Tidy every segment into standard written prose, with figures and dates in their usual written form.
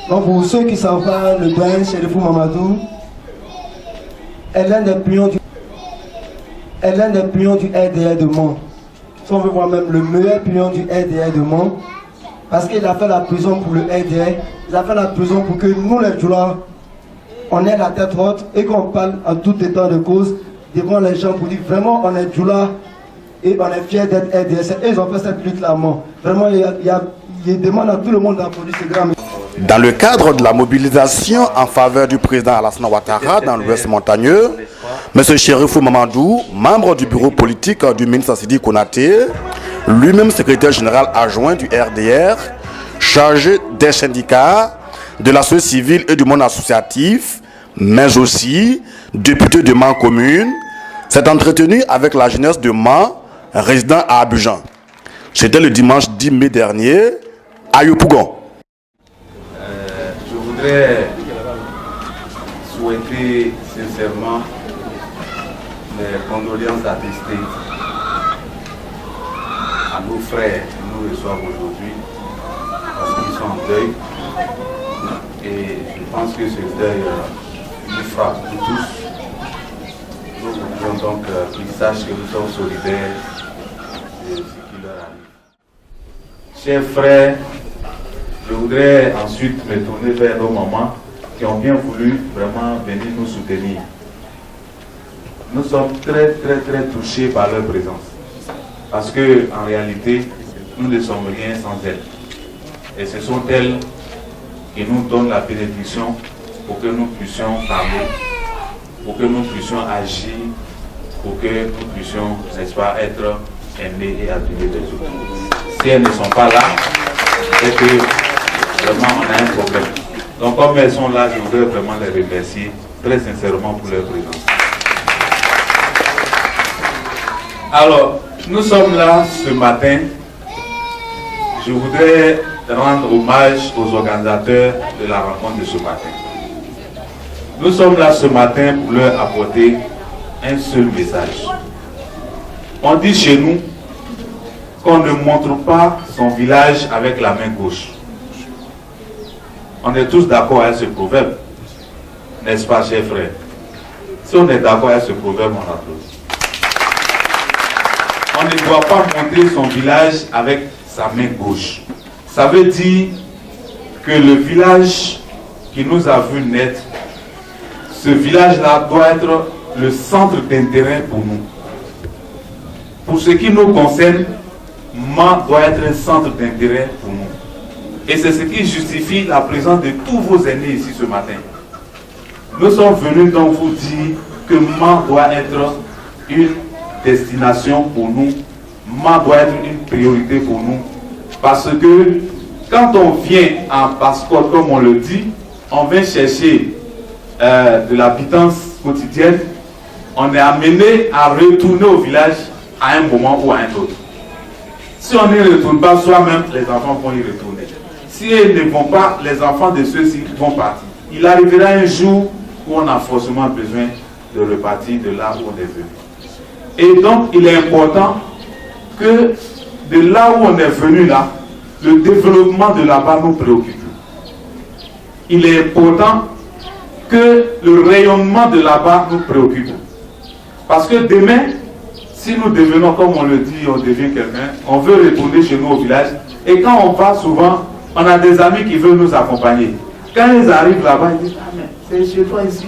Donc pour ceux qui ne savent pas, le doyen Chérifou Mamadou est l'un des pions du RDR de Mans. Si on veut voir même le meilleur pion du RDR de Mans, parce qu'il a fait la prison pour le RDR, il a fait la prison pour que nous les Djoula, on ait la tête haute et qu'on parle en tout état de cause devant les gens pour dire vraiment on est Djoula et on est fiers d'être RDR. Et ils ont fait cette lutte là. Vraiment, il demande à tout le monde d'applaudir ce grand. Dans le cadre de la mobilisation en faveur du président Alassane Ouattara dans l'Ouest montagneux, M. Chérifou Mamadou, membre du bureau politique du ministre Sidi Konaté, lui-même secrétaire général adjoint du RDR, chargé des syndicats, de la société civile et du monde associatif, mais aussi député de Mans Commune, s'est entretenu avec la jeunesse de Mans, résidant à Abidjan. C'était le dimanche 10 mai dernier à Yopougon. Je voudrais souhaiter sincèrement les condoléances attestées à nos frères qui nous reçoivent aujourd'hui parce qu'ils sont en deuil. Et je pense que ce deuil nous frappe nous tous. Nous voudrions donc qu'ils sachent que nous sommes solidaires de ce qui leur arrive. Chers frères, je voudrais ensuite me tourner vers nos mamans qui ont bien voulu vraiment venir nous soutenir. Nous sommes très touchés par leur présence. Parce que en réalité, nous ne sommes rien sans elles. Et ce sont elles qui nous donnent la bénédiction pour que nous puissions parler, pour que nous puissions agir, pour que nous puissions, n'est-ce pas, être aimés et admirés des autres. Si elles ne sont pas là, c'est que vraiment on a un problème. Donc comme elles sont là, je voudrais vraiment les remercier très sincèrement pour leur présence. Alors, nous sommes là ce matin. Je voudrais rendre hommage aux organisateurs de la rencontre de ce matin. Nous sommes là ce matin pour leur apporter un seul message. On dit chez nous qu'on ne montre pas son village avec la main gauche. On est tous d'accord avec ce proverbe, n'est-ce pas, chers frères? Si on est d'accord avec ce proverbe, on applaudit. On ne doit pas montrer son village avec sa main gauche. Ça veut dire que le village qui nous a vu naître, ce village-là doit être le centre d'intérêt pour nous. Pour ce qui nous concerne, Mans doit être un centre d'intérêt pour nous. Et c'est ce qui justifie la présence de tous vos aînés ici ce matin. Nous sommes venus donc vous dire que Mans doit être une destination pour nous. Mans doit être une priorité pour nous. Parce que quand on vient en passeport, comme on le dit, on vient chercher de l'habitance quotidienne, on est amené à retourner au village à un moment ou à un autre. Si on n'y retourne pas, soi-même, les enfants vont y retourner. Si ils ne vont pas, les enfants de ceux-ci vont partir. Il arrivera un jour où on a forcément besoin de repartir de là où on est venu. Et donc, il est important que de là où on est venu là, le développement de là-bas nous préoccupe. Il est important que le rayonnement de là-bas nous préoccupe. Parce que demain, si nous devenons, comme on le dit, on devient quelqu'un, on veut retourner chez nous au village. Et quand on va souvent, on a des amis qui veulent nous accompagner. Quand ils arrivent là-bas, ils disent, ah mais c'est chez toi ici.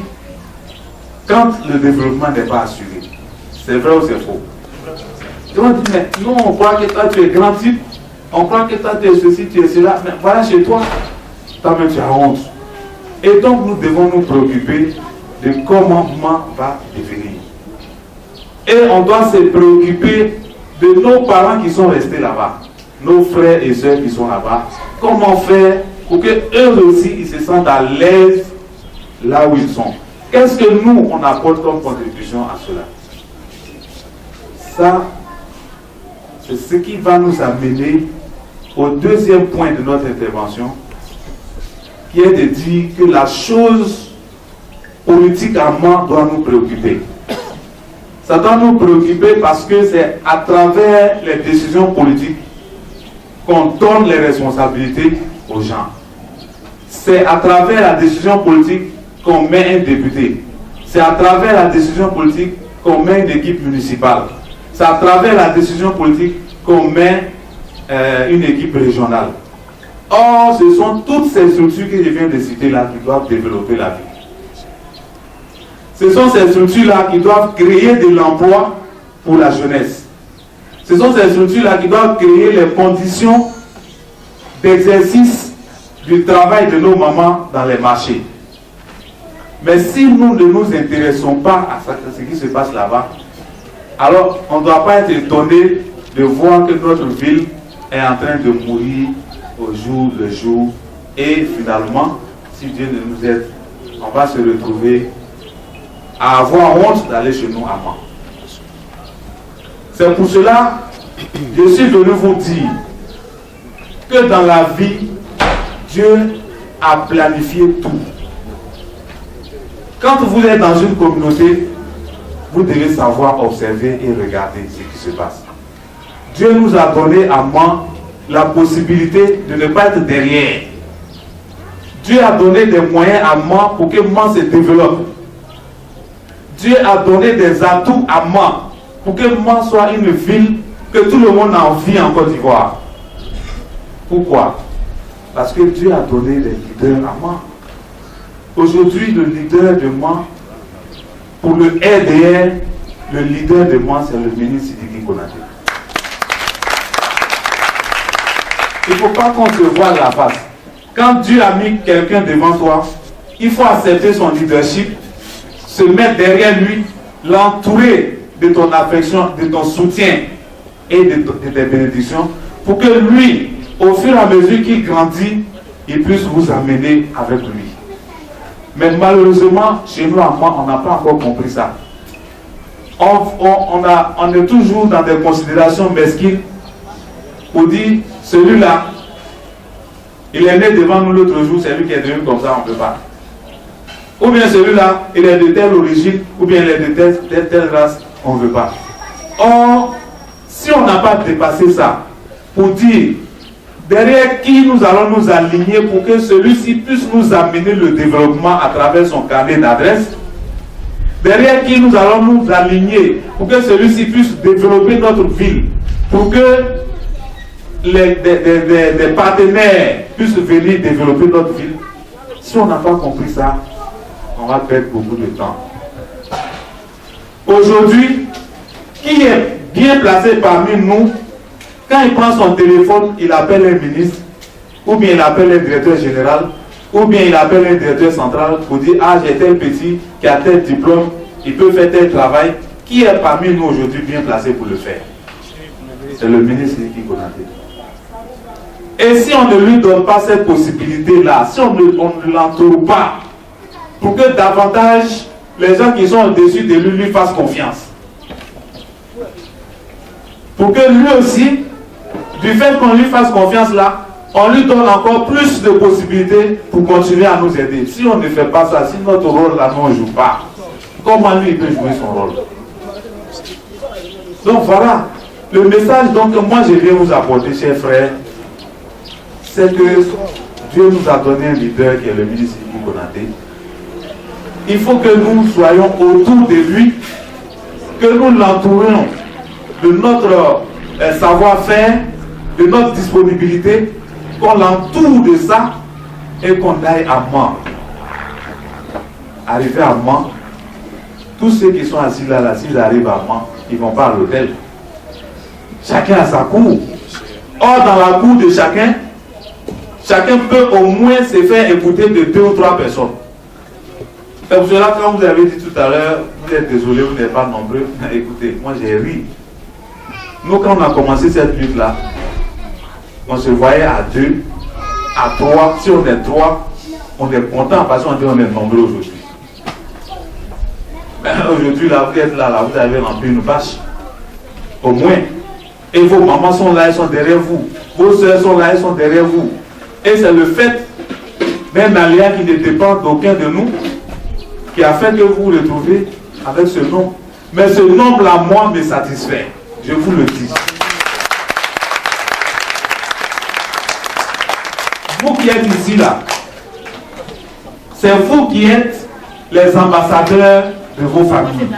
Quand le développement n'est pas assuré, c'est vrai ou c'est faux? Et on dit, mais nous on croit que toi tu es grand type, on croit que toi tu es ceci, tu es cela, mais voilà chez toi, toi-même tu as honte. Et donc nous devons nous préoccuper de comment Mans va devenir. Et on doit se préoccuper de nos parents qui sont restés là-bas, nos frères et sœurs qui sont là-bas. Comment faire pour qu'eux aussi ils se sentent à l'aise là où ils sont? Qu'est-ce que nous on apporte comme contribution à cela? Ça, c'est ce qui va nous amener au deuxième point de notre intervention, qui est de dire que la chose politique à Mans doit nous préoccuper. Ça doit nous préoccuper parce que c'est à travers les décisions politiques qu'on donne les responsabilités aux gens. c'est à travers la décision politique qu'on met un député. C'est à travers la décision politique qu'on met une équipe municipale. C'est à travers la décision politique qu'on met une équipe régionale. Or, ce sont toutes ces structures que je viens de citer là qui doivent développer la vie. Ce sont ces structures-là qui doivent créer de l'emploi pour la jeunesse. Ce sont ces structures-là qui doivent créer les conditions d'exercice du travail de nos mamans dans les marchés. Mais si nous ne nous intéressons pas à ce qui se passe là-bas, alors on ne doit pas être étonné de voir que notre ville est en train de mourir au jour le jour. Et finalement, si Dieu ne nous aide, on va se retrouver à avoir honte d'aller chez nous à Mans. C'est pour cela que je suis venu vous dire que dans la vie, Dieu a planifié tout. Quand vous êtes dans une communauté, vous devez savoir observer et regarder ce qui se passe. Dieu nous a donné à Mans la possibilité de ne pas être derrière. Dieu a donné des moyens à Mans pour que Mans se développe. Dieu a donné des atouts à Mans pour que Mans soit une ville que tout le monde a envie en Côte d'Ivoire. Pourquoi? Parce que Dieu a donné des leaders à Mans. Aujourd'hui, le leader de Mans, pour le RDR, le leader de Mans, c'est le ministre Sidiki Konaté. Il ne faut pas qu'on se voile la face. Quand Dieu a mis quelqu'un devant toi, il faut accepter son leadership, se mettre derrière lui, l'entourer de ton affection, de ton soutien et de tes bénédictions, pour que lui, au fur et à mesure qu'il grandit, il puisse vous amener avec lui. Mais malheureusement, chez nous, à Mans, on n'a pas encore compris ça. On est toujours dans des considérations mesquines pour dire, celui-là, il est né devant nous l'autre jour, c'est lui qui est devenu comme ça, on ne peut pas. Ou bien celui-là, il est de telle origine, ou bien il est de telle race, on ne veut pas. Or, si on n'a pas dépassé ça, pour dire, derrière qui nous allons nous aligner pour que celui-ci puisse nous amener le développement à travers son carnet d'adresse, derrière qui nous allons nous aligner pour que celui-ci puisse développer notre ville, pour que des partenaires puissent venir développer notre ville. Si on n'a pas compris ça, on va perdre beaucoup de temps. Aujourd'hui, qui est bien placé parmi nous, quand il prend son téléphone, il appelle un ministre, ou bien il appelle un directeur général, ou bien il appelle un directeur central pour dire, ah, j'ai tel petit qui a tel diplôme, il peut faire tel travail. Qui est parmi nous aujourd'hui bien placé pour le faire? C'est le ministre Sidiki Konaté. Et si on ne lui donne pas cette possibilité-là, si on ne l'entoure pas, pour que davantage les gens qui sont au-dessus de lui fassent confiance. Pour que lui aussi, du fait qu'on lui fasse confiance là, on lui donne encore plus de possibilités pour continuer à nous aider. Si on ne fait pas ça, si notre rôle là ne joue pas, comment lui il peut jouer son rôle? Donc voilà, le message donc, que moi je viens vous apporter, chers frères, c'est que Dieu nous a donné un leader qui est le ministre Sidiki Konaté. Il faut que nous soyons autour de lui, que nous l'entourions de notre savoir-faire, de notre disponibilité, qu'on l'entoure de ça et qu'on aille à Mans. Arriver à Mans, tous ceux qui sont assis là, s'ils arrivent à Mans, ils ne vont pas à l'hôtel. Chacun a sa cour. Or, dans la cour de chacun peut au moins se faire écouter de 2 ou 3 personnes. C'est pour cela, quand vous avez dit tout à l'heure, vous êtes désolé, vous n'êtes pas nombreux. Écoutez, moi j'ai ri. Nous, quand on a commencé cette lutte-là, on se voyait à 2, à 3. Si on est 3, on est content parce qu'on dit on est nombreux aujourd'hui. Aujourd'hui, là, vous êtes là, vous avez rempli une vache. Au moins. Et vos mamans sont là, elles sont derrière vous. Vos soeurs sont là, elles sont derrière vous. Et c'est le fait d'un aléa qui ne dépend d'aucun de nous qui a fait que vous vous retrouvez avec ce nom. Mais ce nombre-là, moi, me satisfait. Je vous le dis. Vous qui êtes ici, là, C'est vous qui êtes les ambassadeurs de vos familles.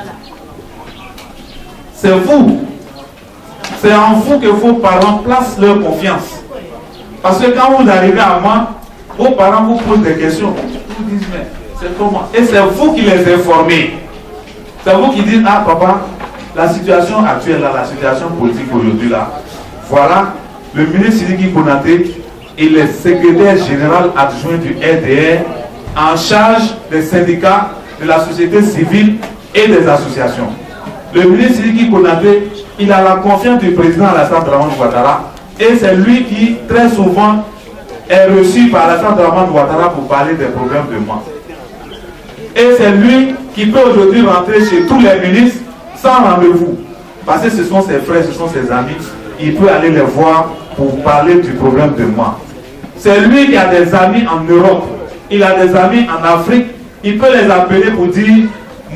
C'est vous. C'est en vous que vos parents placent leur confiance. Parce que quand vous arrivez à moi, vos parents vous posent des questions. Vous disent, mais c'est comment? Et c'est vous qui les informez. C'est vous qui dites, ah papa, la situation actuelle, là, la situation politique aujourd'hui, là, voilà, le ministre Sidiki Konaté est le secrétaire général adjoint du RDR en charge des syndicats, de la société civile et des associations. Le ministre Sidiki Konaté, il a la confiance du président Alassane Dramane Ouattara et c'est lui qui, très souvent, est reçu par Alassane Dramane Ouattara pour parler des problèmes de moi. Et c'est lui qui peut aujourd'hui rentrer chez tous les ministres sans rendez-vous. Parce que ce sont ses frères, ce sont ses amis. Il peut aller les voir pour parler du problème de moi. C'est lui qui a des amis en Europe. Il a des amis en Afrique. Il peut les appeler pour dire,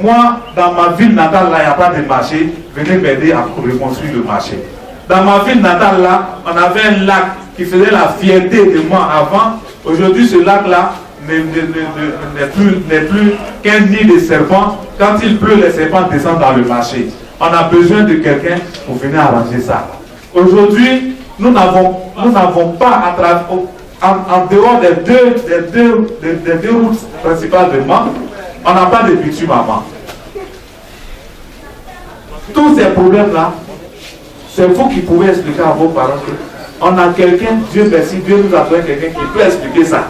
moi, dans ma ville natale, là, il n'y a pas de marché. Venez m'aider à reconstruire le marché. Dans ma ville natale, là, on avait un lac qui faisait la fierté de moi avant. Aujourd'hui, ce lac-là n'est plus qu'un nid de serpents. Quand il pleut, les serpents descendent dans le marché. On a besoin de quelqu'un pour venir arranger ça. Aujourd'hui, nous n'avons pas, en dehors des deux routes principales de Mans, on n'a pas de bitume à Mans. Tous ces problèmes-là, c'est vous qui pouvez expliquer à vos parents qu'on a quelqu'un, Dieu merci, Dieu nous a donné quelqu'un qui peut expliquer ça.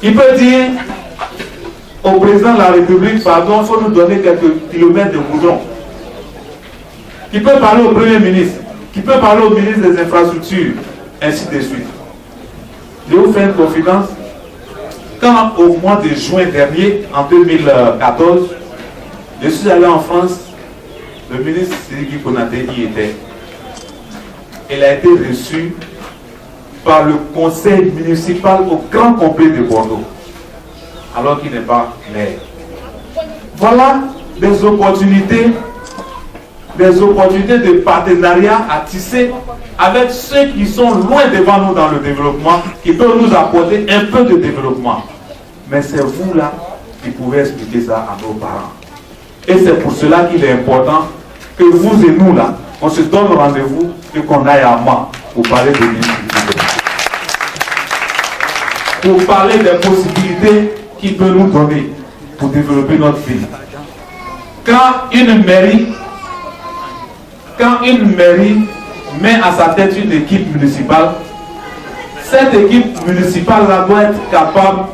Il peut dire au président de la République, pardon, il faut nous donner quelques kilomètres de goudron. Il peut parler au Premier ministre, qui peut parler au ministre des Infrastructures, ainsi de suite. Je vais vous faire une confidence. Quand au mois de juin dernier, en 2014, je suis allé en France, le ministre Sidiki Konaté y était. Il a été reçu par le conseil municipal au grand complet de Bordeaux, alors qu'il n'est pas maire. Voilà des opportunités de partenariat à tisser avec ceux qui sont loin devant nous dans le développement, qui peuvent nous apporter un peu de développement. Mais c'est vous là qui pouvez expliquer ça à nos parents. Et c'est pour cela qu'il est important que vous et nous là, on se donne rendez-vous et qu'on aille à Mans pour parler de l'initiative. Pour parler des possibilités qu'il peut nous donner pour développer notre pays. Quand une mairie met à sa tête une équipe municipale, cette équipe municipale-là doit être capable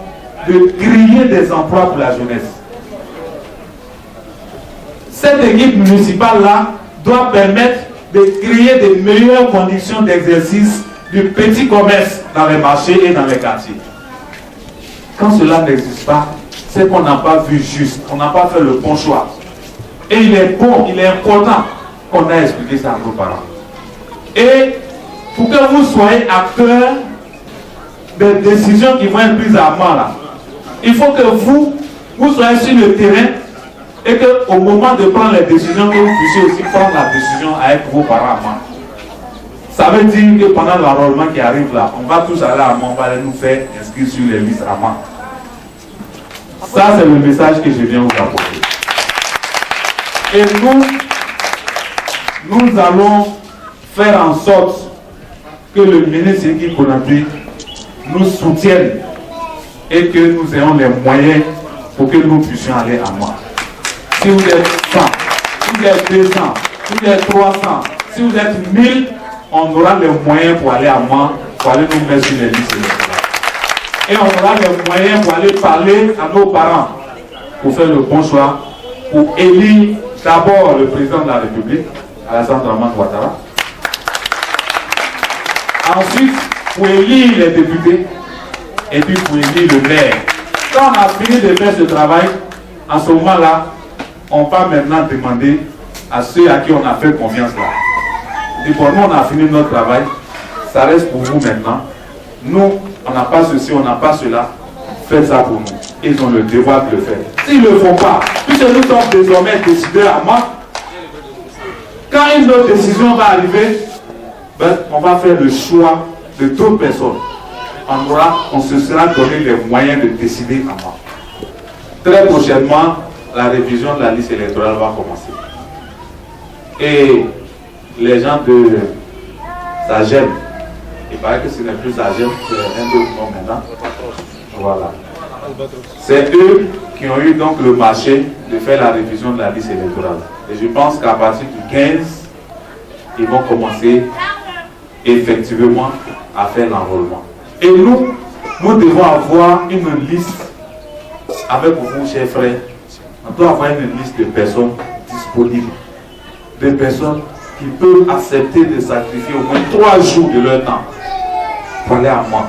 de créer des emplois pour la jeunesse. Cette équipe municipale-là doit permettre de créer de meilleures conditions d'exercice du petit commerce dans les marchés et dans les quartiers. Quand cela n'existe pas, c'est qu'on n'a pas vu juste, on n'a pas fait le bon choix. Et il est bon, il est important qu'on a expliqué ça à vos parents. Et pour que vous soyez acteurs des décisions qui vont être prises à Mans là, il faut que vous soyez sur le terrain et qu'au moment de prendre les décisions, que vous puissiez aussi prendre la décision avec vos parents à Mans. Ça veut dire que pendant l'enrôlement qui arrive là, on va tous aller à Mans, on va aller nous faire inscrire sur les listes à Mans. Ça, c'est le message que je viens vous apporter. Et nous allons faire en sorte que le ministre Sidiki Konaté nous soutienne et que nous ayons les moyens pour que nous puissions aller à Mans. Si vous êtes 100, si vous êtes 200, si vous êtes 300, si vous êtes 1000, on aura les moyens pour aller à Mans, pour aller nous mettre sur les listes. Et on aura les moyens pour aller parler à nos parents, pour faire le bon choix, pour élire d'abord le président de la République, Alassane Dramane Ouattara. Ensuite, pour élire les députés, et puis pour élire le maire. Quand on a fini de faire ce travail, en ce moment-là, on va maintenant demander à ceux à qui on a fait confiance là. Et pour nous, on a fini notre travail. Ça reste pour vous maintenant. Nous, on n'a pas ceci, on n'a pas cela. Faites ça pour nous. Ils ont le devoir de le faire. S'ils ne le font pas, puisque nous sommes désormais décideurs à Mans, quand une autre décision va arriver, on va faire le choix de d'autres personnes. On se sera donné les moyens de décider à Mans. très prochainement, la révision de la liste électorale va commencer. Et les gens de Sagem, il paraît que ce n'est plus Sagem, c'est un autre nom maintenant. Voilà. C'est eux qui ont eu donc le marché de faire la révision de la liste électorale. Et je pense qu'à partir du 15, ils vont commencer effectivement à faire l'enrôlement. Et nous devons avoir une liste avec vous, chers frères. On doit avoir une liste de personnes disponibles, de personnes qui peuvent accepter de sacrifier au moins 3 jours de leur temps pour aller à Mans.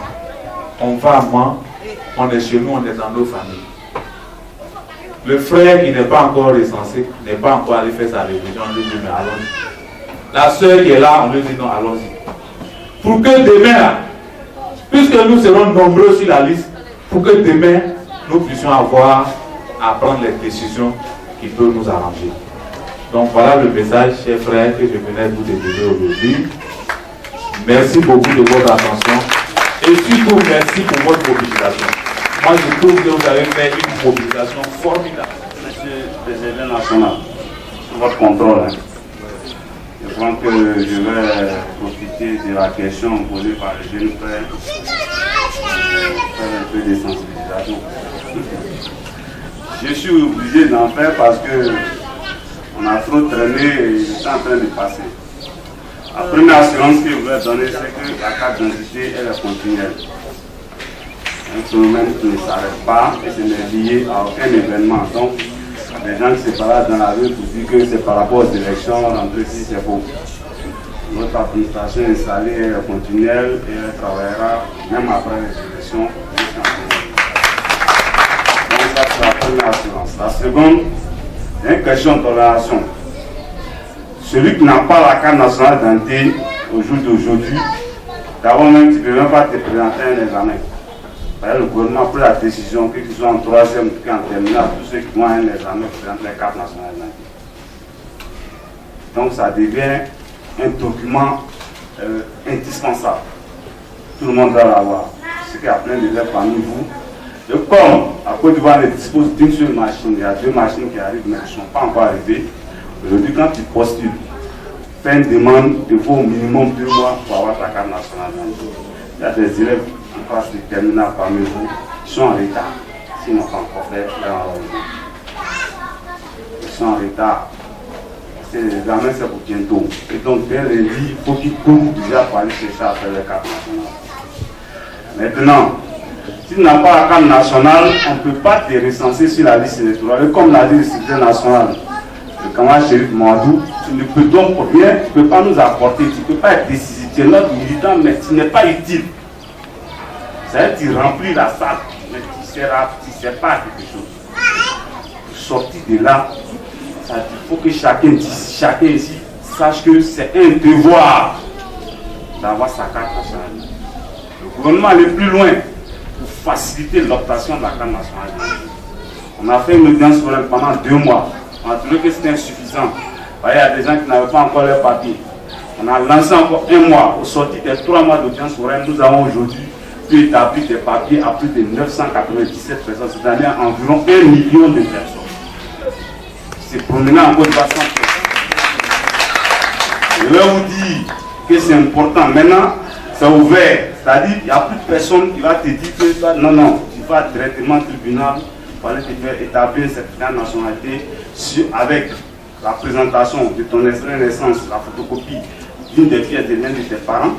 On va à Mans, on est chez nous, on est dans nos familles. Le frère qui n'est pas encore recensé, n'est pas encore allé faire sa révision, on lui dit mais allons-y. La soeur qui est là, on lui dit non, allons-y. Pour que demain, puisque nous serons nombreux sur la liste, pour que demain, nous puissions avoir à prendre les décisions qui peuvent nous arranger. Donc voilà le message, chers frères, que je venais vous délivrer aujourd'hui. Merci beaucoup de votre attention et surtout merci pour votre mobilisation. Moi je trouve que vous avez fait une mobilisation formidable. Monsieur le président national, sous votre contrôle, je crois que je vais profiter de la question posée par les jeunes frères pour faire un peu de sensibilisation. Je suis obligé d'en faire parce que on a trop traîné et c'est en train de passer. La première assurance que je voulais donner, c'est que la carte d'identité elle est continuelle. Un phénomène qui ne s'arrête pas et ce n'est lié à aucun événement. Donc, les gens qui se baladent dans la rue pour dire que c'est par rapport aux élections, rentrer ici, c'est faux. Notre administration est installée, elle est continuelle et elle travaillera même après les élections. Donc, ça, c'est la première assurance. La seconde, c'est une question de tolération. Celui qui n'a pas la carte nationale d'identité au jour d'aujourd'hui, d'abord même tu ne peux même pas te présenter un examen. Le gouvernement a pris la décision qu'ils soient en 3e ou en terminale, tous ceux qui ont un examen présentent les cartes nationales d'identité. Donc ça devient un document indispensable. Tout le monde doit l'avoir. C'est qu'il y a plein d'élèves parmi vous. Et comme à Côte d'Ivoire dispose d'une seule machine, il y a 2 machines qui arrivent mais qui ne sont pas encore arrivées. Aujourd'hui, quand tu postules, fais une demande, il faut au minimum 2 mois pour avoir ta carte nationale d'identité. Il y a des élèves en classe de terminale parmi vous qui sont en retard, s'ils n'ont pas encore fait leur enrôlement. Ils sont en retard. L'examen c'est pour bientôt. Et donc, dès lundi, il faut qu'ils courent déjà pour aller chercher à faire les cartes nationales. Maintenant, si tu n'as pas la carte nationale, on ne peut pas te recenser sur la liste électorale. Et comme l'a dit le secrétaire national, le camarade Chérif Mouadou, tu ne peux donc rien, tu ne peux pas nous apporter, tu ne peux pas être décisif. Tu es notre militant, mais tu n'es pas utile. C'est-à-dire que tu remplis la salle, mais tu ne sais pas quelque chose. Sortir de là, il faut que chacun ici sache que c'est un devoir d'avoir sa carte nationale. Le gouvernement allait plus loin pour faciliter l'obtention de la carte nationale. On a fait une audience pendant 2 mois. On a trouvé que c'était insuffisant. Il y a des gens qui n'avaient pas encore leurs papiers. On a lancé encore 1 mois. Au sortir des 3 mois d'audience foraine, nous avons aujourd'hui pu établir des papiers à plus de 997 personnes, c'est-à-dire environ 1 million de personnes. C'est promenant en Côte d'Ivoire. Je vais vous dire que c'est important. Maintenant, c'est ouvert. C'est-à-dire qu'il n'y a plus de personne qui va te dire que non, tu vas directement au tribunal pour aller te faire établir un certificat de nationalité avec la présentation de ton extrait de naissance, la photocopie d'une des pièces de l'un de tes parents.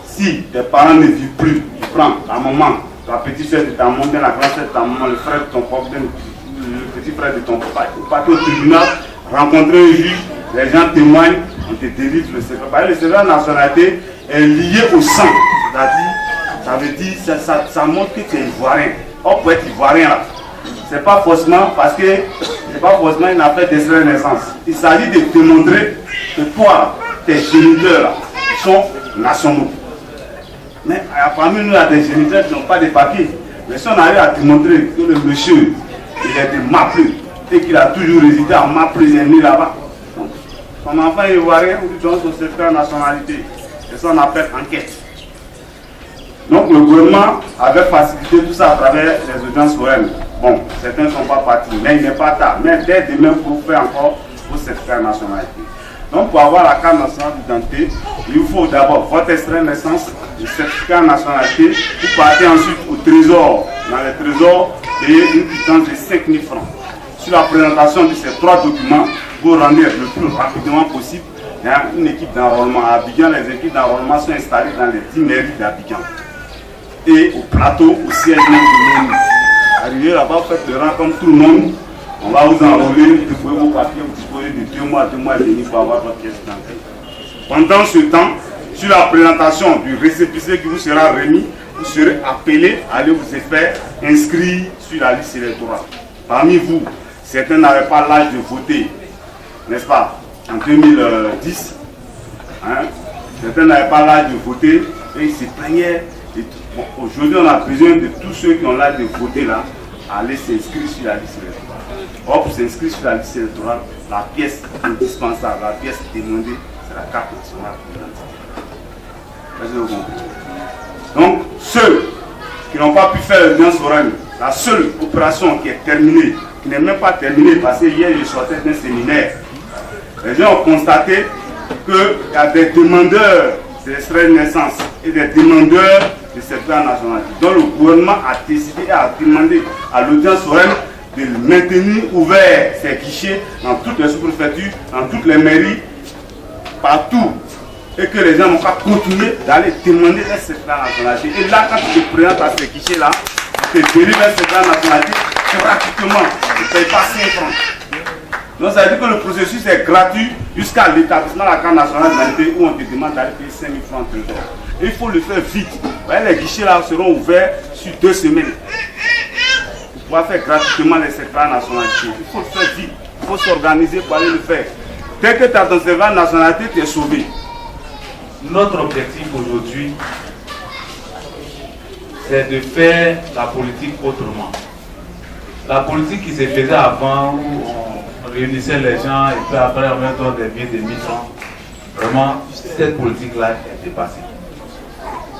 Si tes parents ne vivent plus, tu prends la maman, la petite soeur de ta maman, la grande soeur de ta maman, le frère de ton papa, le petit frère de ton papa. Tu pars au tribunal, rencontrer un juge, les gens témoignent, on te délivre le secret. Parce que le secret de nationalité est lié au sang. C'est-à-dire, ça veut dire, ça montre que tu es ivoirien. Or, pour être ivoirien là, c'est pas forcément parce que c'est pas forcément une affaire d'extrait de naissance. Il s'agit de démontrer que toi, tes géniteurs là, sont nationaux. Mais parmi nous, il y a des géniteurs qui n'ont pas de papiers. Mais si on arrive à démontrer que le monsieur, il est de Maplé, et qu'il a toujours résidé à Maplé, il est né là-bas. Son enfant est ivoirien, on lui donne son certificat de nationalité. C'est ça qu'on appelle enquête. Donc le gouvernement avait facilité tout ça à travers les audiences foraines. Bon, certains ne sont pas partis, mais il n'est pas tard. Mais dès demain, vous pouvez encore vos certificats de nationalité. Donc, pour avoir la carte nationale d'identité, il vous faut d'abord votre extrait de naissance, le certificat de nationalité. Vous partez ensuite au trésor. Dans le trésor, payez une quittance de 5 000 francs. Sur la présentation de ces 3 documents, vous rendez le plus rapidement possible. Il y a une équipe d'enrôlement à Abidjan. Les équipes d'enrôlement sont installées dans les 10 mairies d'Abidjan. Et au plateau, au siège même du monde. Arrivez là-bas, faites le rang comme tout le monde. On va vous enrôler, vous pouvez vos papiers, vous disposez de 2 mois et demi pour avoir votre pièce d'identité. Pendant ce temps, sur la présentation du récépissé qui vous sera remis, vous serez appelé à aller vous faire inscrire sur la liste électorale. Parmi vous, certains n'avaient pas l'âge de voter, n'est-ce pas, en 2010. Hein? Certains n'avaient pas l'âge de voter et ils se plaignaient. Bon, aujourd'hui, on a besoin de tous ceux qui ont l'âge de voter là, à aller s'inscrire sur la liste électorale. Or, pour s'inscrire sur la liste électorale, la pièce indispensable, la pièce demandée, c'est la carte nationale d'identité. Donc, ceux qui n'ont pas pu faire l'audience orale, la seule opération qui est terminée, qui n'est même pas terminée, parce que hier je sortais d'un séminaire, les gens ont constaté qu'il y a des demandeurs d'extrait de naissance et des demandeurs de certificat de nationalité. Donc le gouvernement a décidé et a demandé à l'audience orale de maintenir ouvert ces guichets dans toutes les sous-préfectures, dans toutes les mairies, partout. Et que les gens n'ont pas continué d'aller demander un certificat de nationalité. Et là, quand tu te présentes à ces guichets-là, tu te délivres un certificat de nationalité gratuitement. Tu ne payes pas 5 francs. Donc ça veut dire que le processus est gratuit jusqu'à l'établissement de la carte nationale d'identité où on te demande d'aller payer 5 000 francs en trésor. Et il faut le faire vite. Les guichets là seront ouverts sur 2 semaines. Pour pouvoir faire gratuitement les certificats de nationalité. Il faut le faire vite. Il faut s'organiser pour aller le faire. Dès que tu as ton certificat de nationalité, tu es sauvé. Notre objectif aujourd'hui, c'est de faire la politique autrement. La politique qui se faisait avant, où on réunissait les gens et puis après on mettait des billets de 1000 francs, vraiment, cette politique-là est dépassée.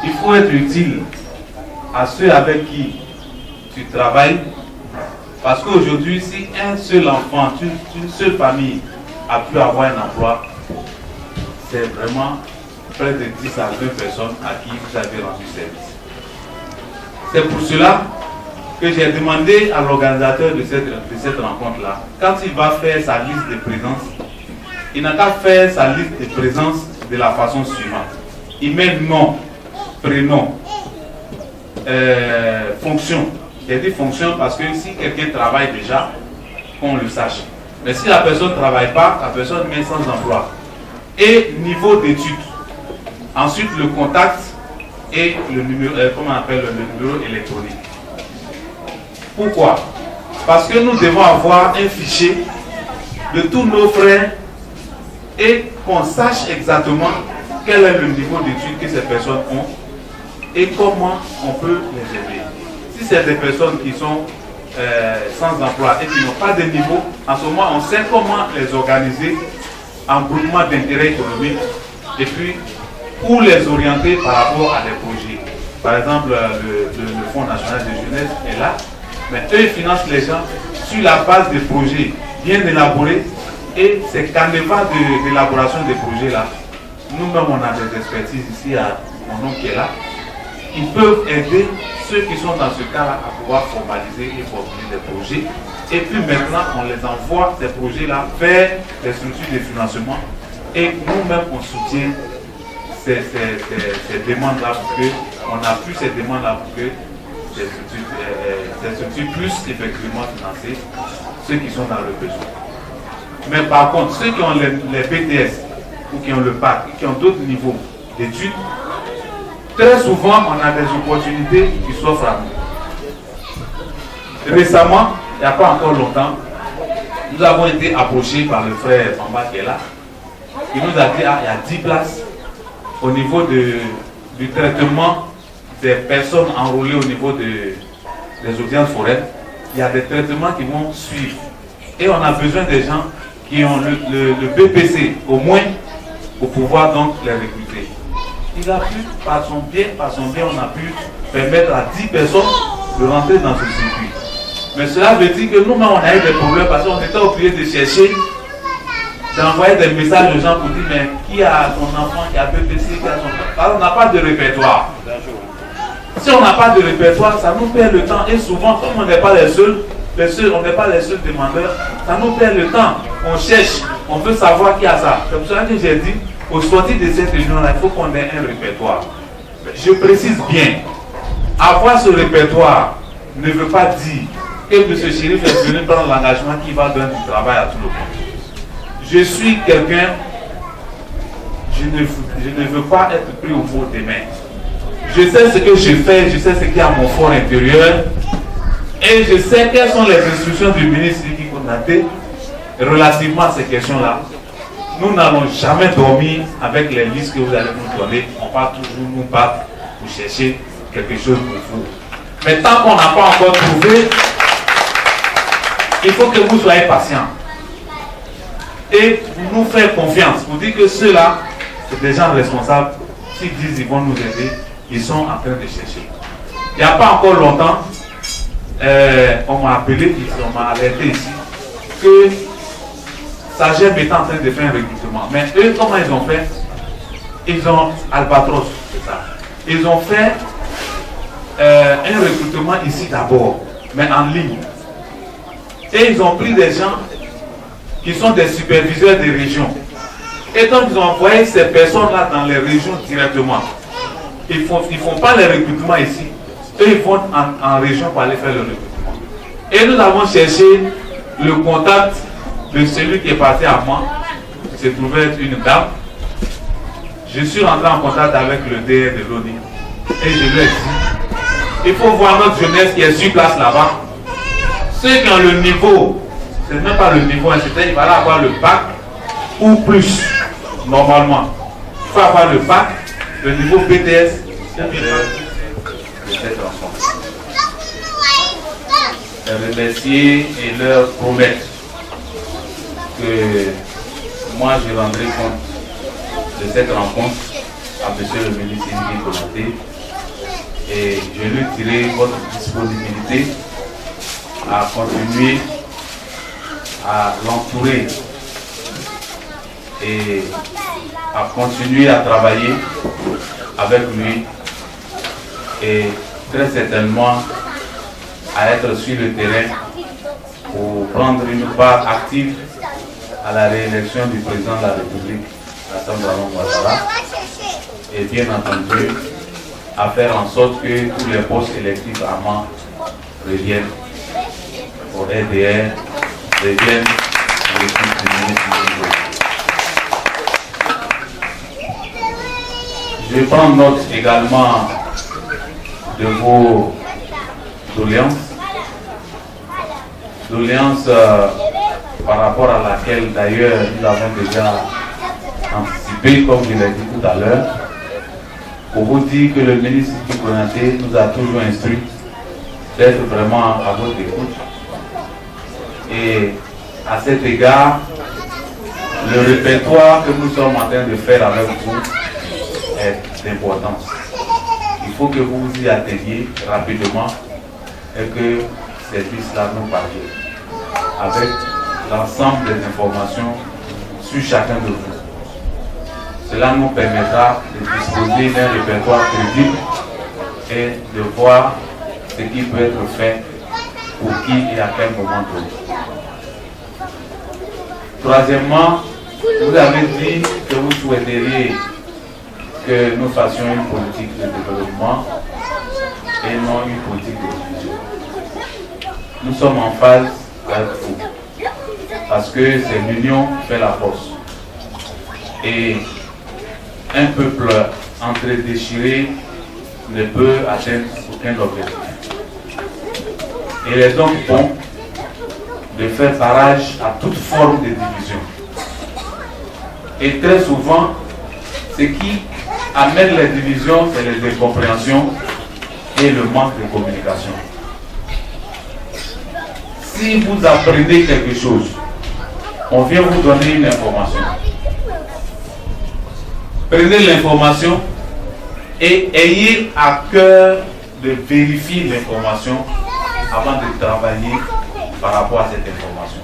Il faut être utile à ceux avec qui tu travailles, parce qu'aujourd'hui, si un seul enfant, une seule famille a pu avoir un emploi, c'est vraiment près de 10 à 2 personnes à qui vous avez rendu service. C'est pour cela que j'ai demandé à l'organisateur de cette rencontre-là, quand il va faire sa liste de présence, il n'a qu'à faire sa liste de présence de la façon suivante. Il met nom, prénom, fonction. J'ai dit fonction parce que si quelqu'un travaille déjà, qu'on le sache. Mais si la personne ne travaille pas, la personne met sans emploi. Et niveau d'études. Ensuite, le contact et le numéro, comment on appelle le numéro électronique. Pourquoi? Parce que nous devons avoir un fichier de tous nos frères et qu'on sache exactement quel est le niveau d'études que ces personnes ont et comment on peut les aider. Si c'est des personnes qui sont sans emploi et qui n'ont pas de niveau, en ce moment on sait comment les organiser en groupement d'intérêt économique et puis pour les orienter par rapport à des projets. Par exemple, le Fonds national de jeunesse est là, mais eux ils financent les gens sur la base des projets bien élaborés et ces canevas d'élaboration des projets là. Nous-mêmes on a des expertises ici à mon oncle qui est là. Ils peuvent aider ceux qui sont dans ce cas-là à pouvoir formaliser et formuler des projets. Et puis maintenant, on les envoie, ces projets-là, vers les structures de financement. Et nous-mêmes, on soutient ces demandes-là pour que, on appuie ces demandes-là pour que ces structures puissent effectivement financer ceux qui sont dans le besoin. Mais par contre, ceux qui ont les BTS ou qui ont le bac, qui ont d'autres niveaux d'études, très souvent, on a des opportunités qui s'offrent à nous. Récemment, il n'y a pas encore longtemps, nous avons été approchés par le frère Bamba qui est là. Il nous a dit, il y a 10 places au niveau du traitement des personnes enrôlées au niveau des audiences foraines. Il y a des traitements qui vont suivre. Et on a besoin des gens qui ont le BPC au moins pour pouvoir donc les recruter. Il a pu, par son bien, on a pu permettre à 10 personnes de rentrer dans ce circuit. Mais cela veut dire que nous-mêmes, on a eu des problèmes parce qu'on était obligé de chercher, d'envoyer des messages aux gens pour dire, mais qui a son enfant, qui a BPC, qui a son enfant. Parce qu'on n'a pas de répertoire. Si on n'a pas de répertoire, ça nous perd le temps. Et souvent, comme on n'est pas les seuls, on n'est pas les seuls demandeurs, ça nous perd le temps. On cherche, on veut savoir qui a ça. C'est pour cela que j'ai dit, au sortir de cette réunion-là, il faut qu'on ait un répertoire. Je précise bien, avoir ce répertoire ne veut pas dire que M. Chérif est venu prendre l'engagement qui va donner du travail à tout le monde. Je suis quelqu'un, je ne veux pas être pris au mot des mains. Je sais ce que je fais, je sais ce qu'il y a à mon fort intérieur et je sais quelles sont les instructions du ministre Sidi Konaté relativement à ces questions-là. Nous n'allons jamais dormir avec les listes que vous allez nous donner. On va toujours nous battre pour chercher quelque chose pour vous. Mais tant qu'on n'a pas encore trouvé, il faut que vous soyez patients. Et nous faire confiance pour dire que ceux-là, c'est des gens responsables. S'ils disent qu'ils vont nous aider, ils sont en train de chercher. Il n'y a pas encore longtemps, on m'a appelé, on m'a alerté ici, que Sagem est en train de faire un recrutement. Mais eux, comment ils ont fait? Ils ont Albatros, c'est ça. Ils ont fait un recrutement ici d'abord, mais en ligne. Et ils ont pris des gens qui sont des superviseurs des régions. Et donc ils ont envoyé ces personnes-là dans les régions directement. Ils font pas les recrutements ici. Eux, ils vont en région pour aller faire le recrutement. Et nous avons cherché le contact de celui qui est parti à moi. Il se trouvait être une dame. Je suis rentré en contact avec le DR de l'ONU. Et je lui ai dit, il faut voir notre jeunesse qui est sur place là-bas. Ceux qui ont le niveau, c'est même pas le niveau, c'est-à-dire qu'il va avoir le bac ou plus, normalement. Il faut avoir le bac, le niveau BTS. Remercier et leur promettre que moi je rendrai compte de cette rencontre à M. le ministre Sidi Konaté et je lui dirai votre disponibilité à continuer à l'entourer et à continuer à travailler avec lui et très certainement à être sur le terrain pour prendre une part active à la réélection du président de la République, Alassane Ouattara, et bien entendu à faire en sorte que tous les postes électifs à Mans reviennent au RDR, reviennent à l'équipe du ministre. Je prends note également de vos doléances par rapport à laquelle d'ailleurs nous avons déjà anticipé, comme je l'ai dit tout à l'heure, pour vous dire que le ministre Sidi Konaté nous a toujours instruit d'être vraiment à votre écoute. Et à cet égard, le répertoire que nous sommes en train de faire avec vous est d'importance. Il faut que vous vous y attendiez rapidement et que ces services-là nous parviennent avec l'ensemble des informations sur chacun de vous. Cela nous permettra de disposer d'un répertoire crédible et de voir ce qui peut être fait pour qui et à quel moment donné. Troisièmement, vous avez dit que vous souhaiteriez que nous fassions une politique de développement et non une politique de division. Nous sommes en phase avec vous parce que c'est l'union qui fait la force. Et un peuple entre-déchiré ne peut atteindre aucun objectif. Il est donc bon de faire barrage à toute forme de division. Et très souvent, ce qui amène les divisions, c'est les incompréhensions et le manque de communication. Si vous apprenez quelque chose, on vient vous donner une information. Prenez l'information et ayez à cœur de vérifier l'information avant de travailler par rapport à cette information.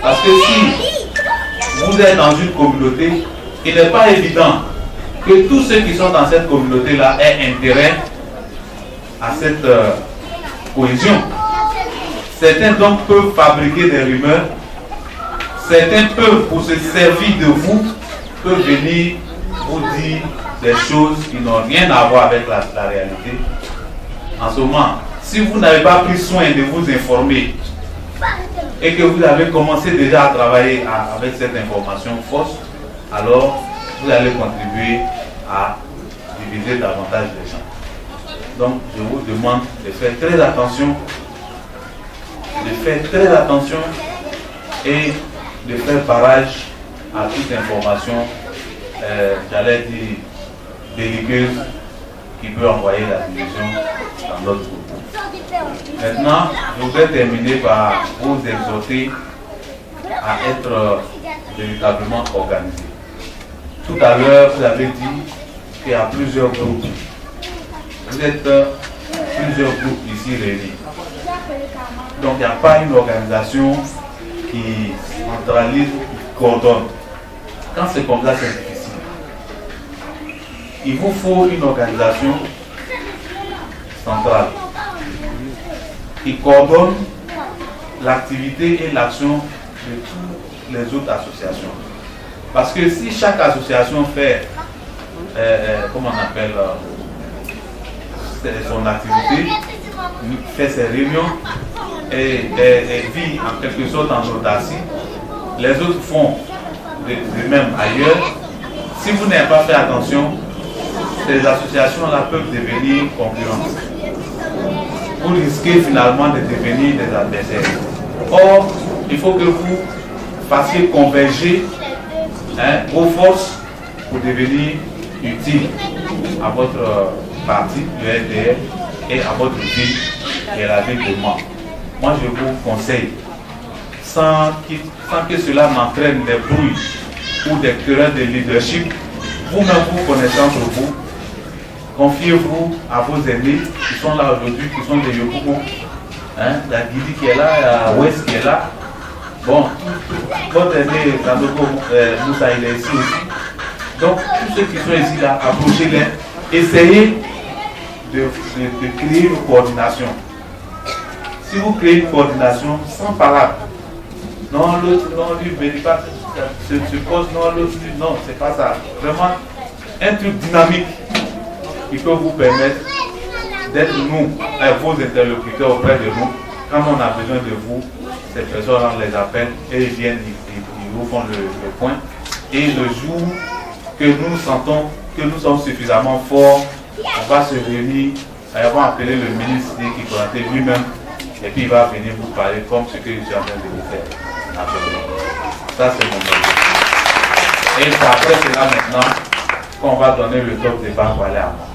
Parce que si vous êtes dans une communauté, il n'est pas évident que tous ceux qui sont dans cette communauté-là aient intérêt à cette cohésion. Certains donc peuvent fabriquer des rumeurs, certains peuvent, pour se servir de vous, peuvent venir vous dire des choses qui n'ont rien à voir avec la réalité. En ce moment, si vous n'avez pas pris soin de vous informer et que vous avez commencé déjà à travailler avec cette information fausse, alors vous allez contribuer à diviser davantage les gens. Donc je vous demande de faire très attention, et de faire barrage à toute information, j'allais dire, belliqueuse qui peut envoyer la division dans notre groupe. Maintenant, je voudrais terminer par vous exhorter à être véritablement organisé. Tout à l'heure, vous avez dit qu'il y a plusieurs groupes. Vous êtes plusieurs groupes ici réunis. Donc, il n'y a pas une organisation qui centralise, qui coordonne. Quand c'est comme ça, c'est difficile. Il vous faut une organisation centrale qui coordonne l'activité et l'action de toutes les autres associations. Parce que si chaque association fait, comment on appelle, son activité, fait ses réunions et vit en quelque sorte en autarcie, les autres font de même ailleurs. Si vous n'avez pas fait attention, ces associations-là peuvent devenir concurrentes. Vous risquez finalement de devenir des adversaires. Or, il faut que vous fassiez converger vos forces pour devenir utile à votre parti, le RDR, et à votre ville, qui est la ville de Mans. Moi, je vous conseille, sans que cela n'entraîne des brouilles ou des querelles de leadership, vous-même vous connaissez entre vous, confiez-vous à vos aînés qui sont là aujourd'hui, qui sont des Yokoukou, la Guidi qui est là, la Ouest qui est là. Bon, votre aîné, Sandoko Moussa, il est ici aussi. Donc, tous ceux qui sont ici là, approchez-les, essayez de créer une coordination. Si vous créez une coordination sans parade, non, l'autre, non, lui, ne pas se pose, non, l'autre, non, c'est pas ça. Vraiment, un truc dynamique qui peut vous permettre d'être nous, vos interlocuteurs auprès de nous. Quand on a besoin de vous, ces personnes, on les appelle et ils viennent, ils vous font le point. Et le jour que nous sentons que nous sommes suffisamment forts, on va se réunir, on va appeler le ministre qui connaît lui-même et puis il va venir vous parler comme ce que je suis en train de vous faire. Ça c'est mon projet. Et c'est après cela maintenant qu'on va donner le top départ pour aller à moi.